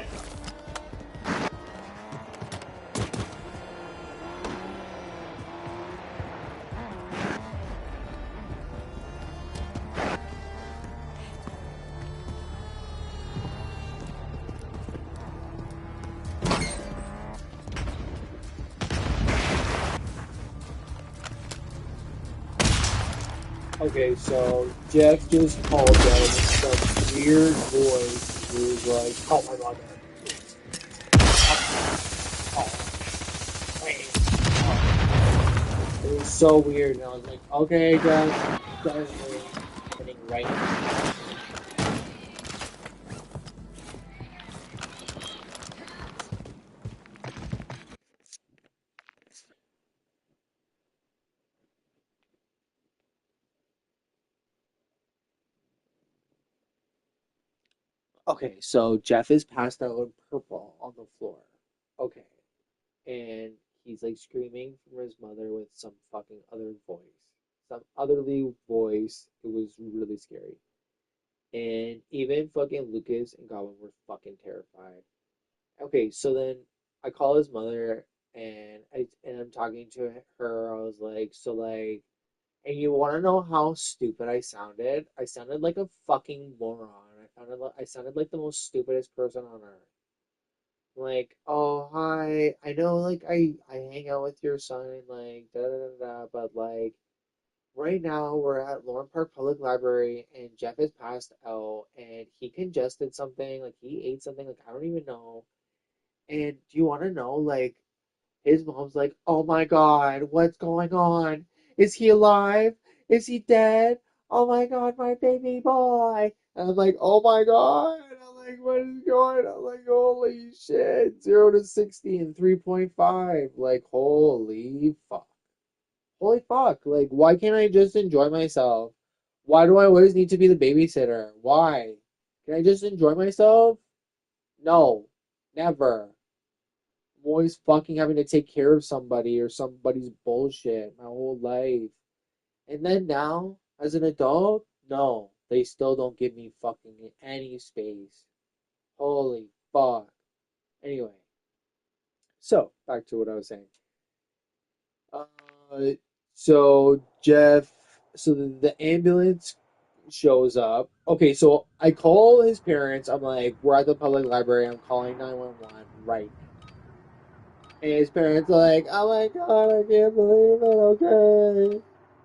Okay, so Jeff just called out in some weird voice. He was like, "Oh my god, oh, wait, oh." It was so weird, and I was like, "Okay, Jeff, definitely happening right now." Okay, so Jeff is passed out in purple on the floor. Okay, and he's like screaming for his mother with some fucking other voice, some otherly voice. It was really scary. And even fucking Lucas and Goblin were fucking terrified. Okay, so then I call his mother and I'm talking to her. I was like, so like, and you want to know how stupid I sounded? I sounded like a fucking moron. I sounded like the most stupidest person on earth. Like, oh hi, I know like I hang out with your son and like da da da da, but like right now we're at Lorne Park Public Library and Jeff is passed out and he congested something, like he ate something, like I don't even know. And do you want to know, like, his mom's like, oh my God, what's going on? Is he alive? Is he dead? Oh my God, my baby boy. And I'm like, oh my God. I'm like, what is going on? I'm like, holy shit. 0 to 60 in 3.5. Like, holy fuck. Holy fuck. Like, why can't I just enjoy myself? Why do I always need to be the babysitter? Why? Can I just enjoy myself? No, never. I'm always fucking having to take care of somebody or somebody's bullshit my whole life. And then now, as an adult, no, they still don't give me fucking any space. Holy fuck. Anyway, so back to what I was saying. Uh, so Jeff, so the ambulance shows up. Okay, so I call his parents. I'm like, we're at the public library. I'm calling 911 right now. And his parents are like, oh my God, I can't believe it, okay.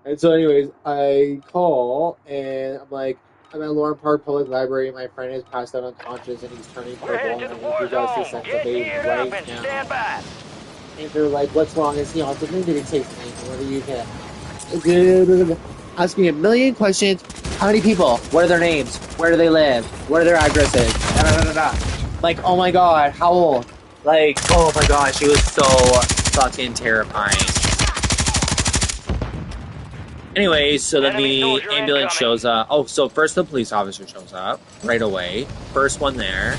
And so anyways, I call and I'm like,
I'm at Lorne Park Public Library. My friend is passed out unconscious and he's turning
We're headed
purple
to
and
the
I need
war
you guys to
zone.
send
Get
somebody
geared up
right
and stand
now.
by.
And they're like, what's wrong? Is he on something? Did he take something? What do you get? Ask me a million questions. How many people? What are their names? Where do they live? What are their addresses? Da, da, da, da, da. Like, oh my god, how old? Like, oh my gosh, she was so fucking terrifying. Anyway, so then
Enemy
the
soldier
ambulance
incoming.
shows up. Oh, so first the police officer shows up right away. First one there.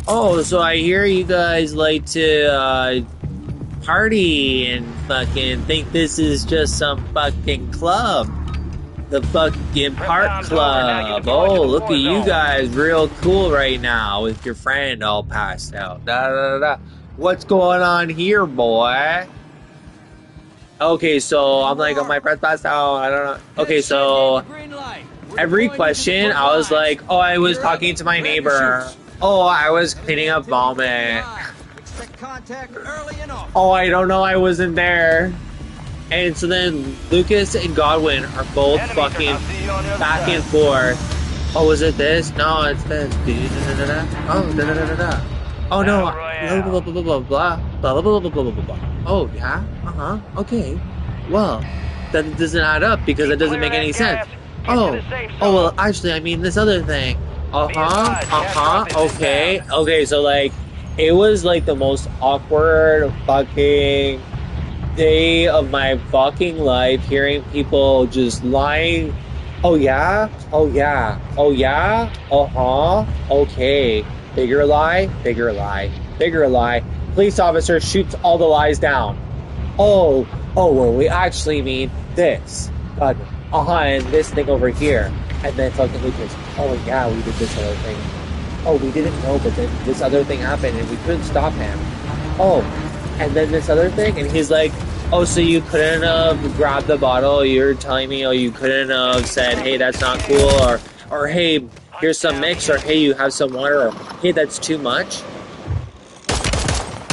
Oh, so I hear you guys like to party and fucking think this is just some fucking club. The fucking
Prep
park
time's over. Now you
club.
deployed to
Oh,
the
look at
war
you
zone.
guys, real cool right now with your friend all passed out. Da da da da. What's going on here, boy? Okay, so
There
I'm
you
like, oh,
are.
my friend's passed out. I don't know.
Good
Okay,
shit, gave the
so
green light. We're
every
deploying you to the
question,
front
I was
lines.
like, oh, I was
Gear up,
talking to my
grab your
neighbor.
chutes.
Oh, I was
Enemy
cleaning up
activity very
vomit.
high. Expect contact early and often.
Oh, I don't know, I wasn't there. And so then Lucas and Godwin are both
Enemies are.
fucking
I'll see you on the other
back
side.
and forth. Oh, is it this? No, it's this. Oh, da da da da da. Oh no,
Battle
blah blah
Royale.
blah blah blah blah blah blah blah blah blah blah blah. Oh yeah, okay. Well, that doesn't add up because it
Keep
doesn't
clear
make
of that
any
gas.
sense.
Get to the
Oh,
safe
oh well,
zone.
actually, I mean this other thing.
Be advised, gas drop is inbound.
Okay. So like, it was like the most awkward fucking day of my fucking life hearing people just lying. Oh yeah? Oh yeah. Oh yeah? Uh-huh. Okay. Bigger lie, bigger lie, bigger lie. Police officer shoots all the lies down. Well, we actually mean this. But, and this thing over here. And then fucking Lucas, oh yeah, we did this other thing. Oh, we didn't know, but then this other thing happened and we couldn't stop him. Oh, and then this other thing, and he's like, oh, so you couldn't have grabbed the bottle? You're telling me, oh, you couldn't have said, hey, that's not cool, or hey,
Hunt
here's some
down the
mix, or
enemy.
hey, you have some water, or hey, that's too much.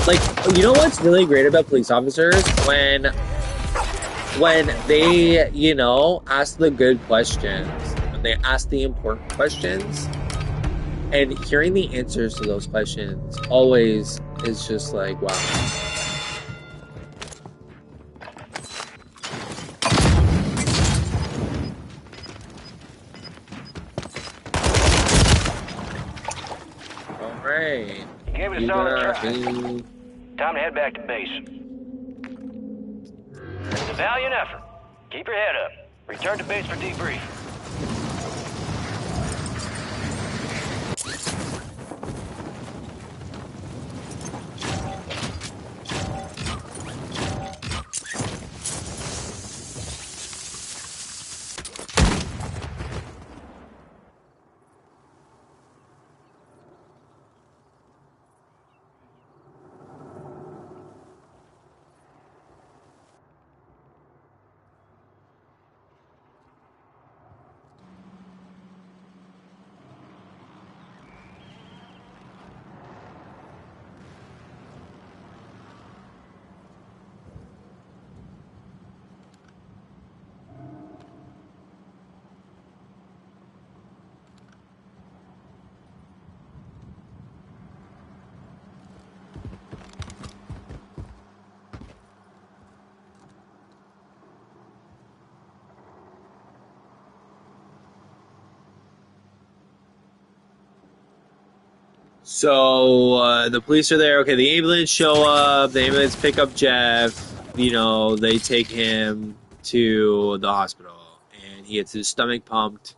Like, you know what's really great about police officers when they, ask the good questions, when they ask the important questions, and hearing the answers to those questions always is just like, wow. All right.
You gave it a
You
solid
got
try.
me.
Time to head back to base. It's a valiant effort. Keep your head up. Return to base for debrief.
So the police are there. Okay, the ambulance show up. The ambulance pick up Jeff. They take him to the hospital, and he gets his stomach pumped,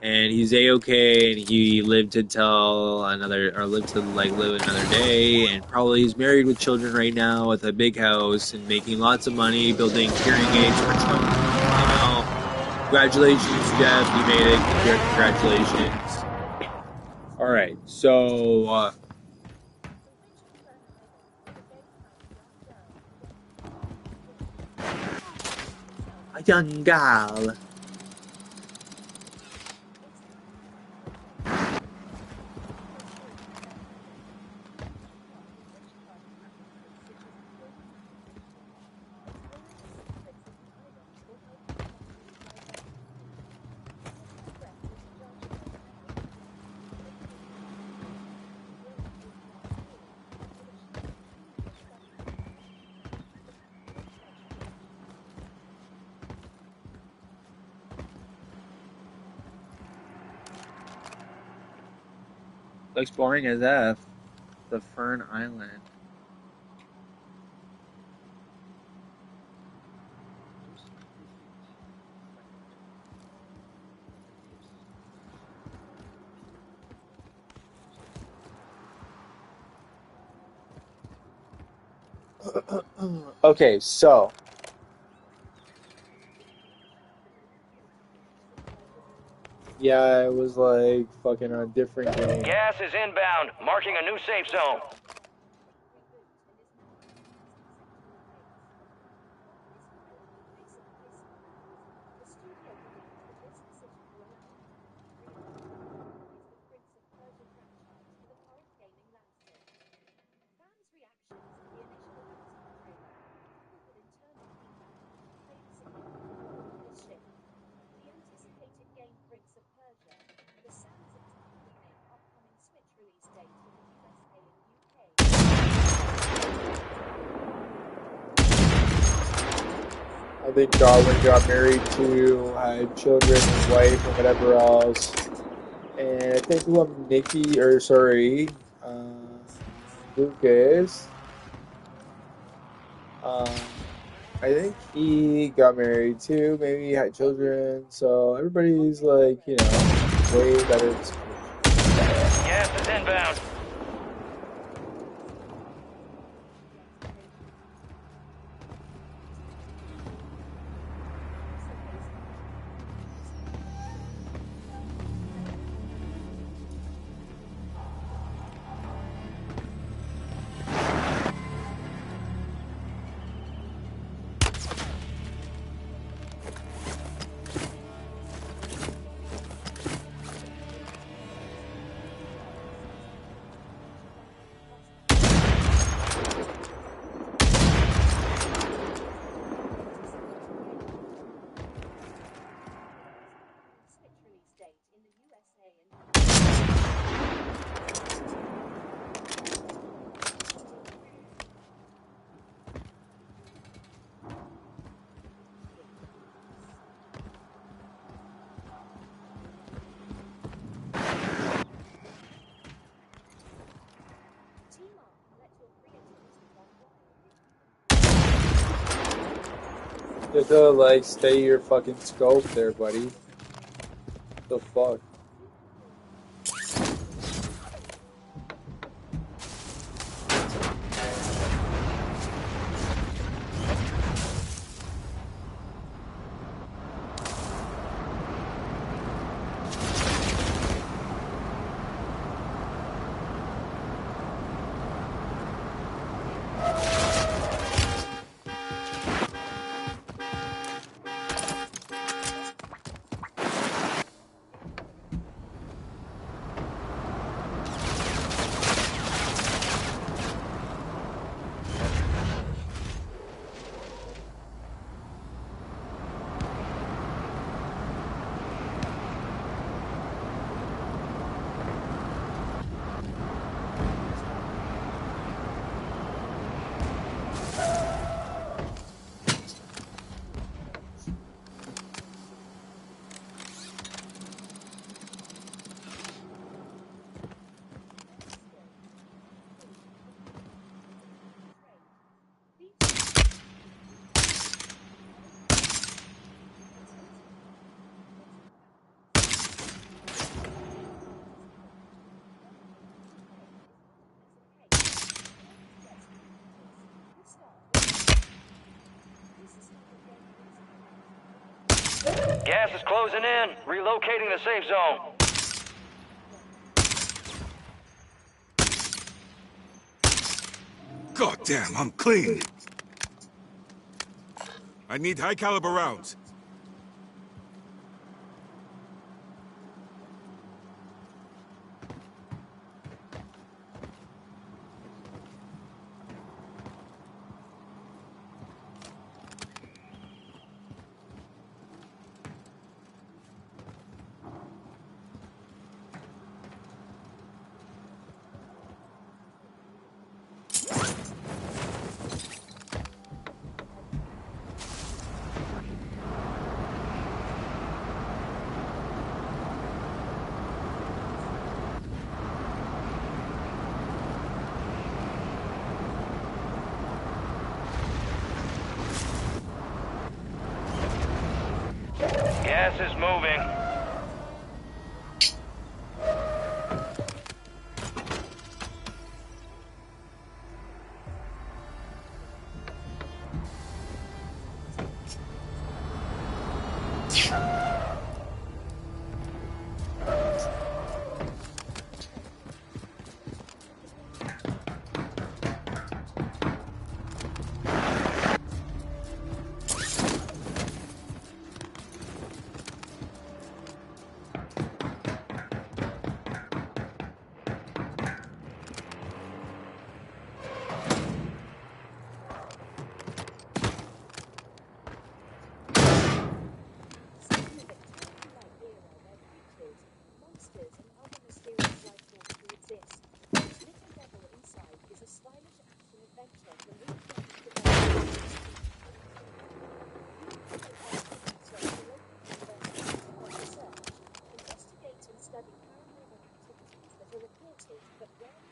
and he's a-okay, and he lived to tell another, or lived to live another day, and probably he's married with children right now with a big house and making lots of money building hearing aids for children. Congratulations, Jeff, you made it. Congratulations. All right, so a young gal. Looks boring as F. The Fern Island. Okay, so yeah, it was like fucking a different game.
Gas is inbound, marking a new safe zone.
I think Darwin got married to, had children, his wife, and whatever else. And I think Nikki, or sorry, Lucas, I think he got married too. Maybe he had children. So everybody's like, way better situation.
Gas is inbound.
You have to like stay your fucking scope there, buddy. The fuck?
Gas is closing in, relocating the safe zone.
God damn, I'm clean. I need high caliber rounds.
Gas is moving.
Investigate and study paranormal activities that are reported but rarely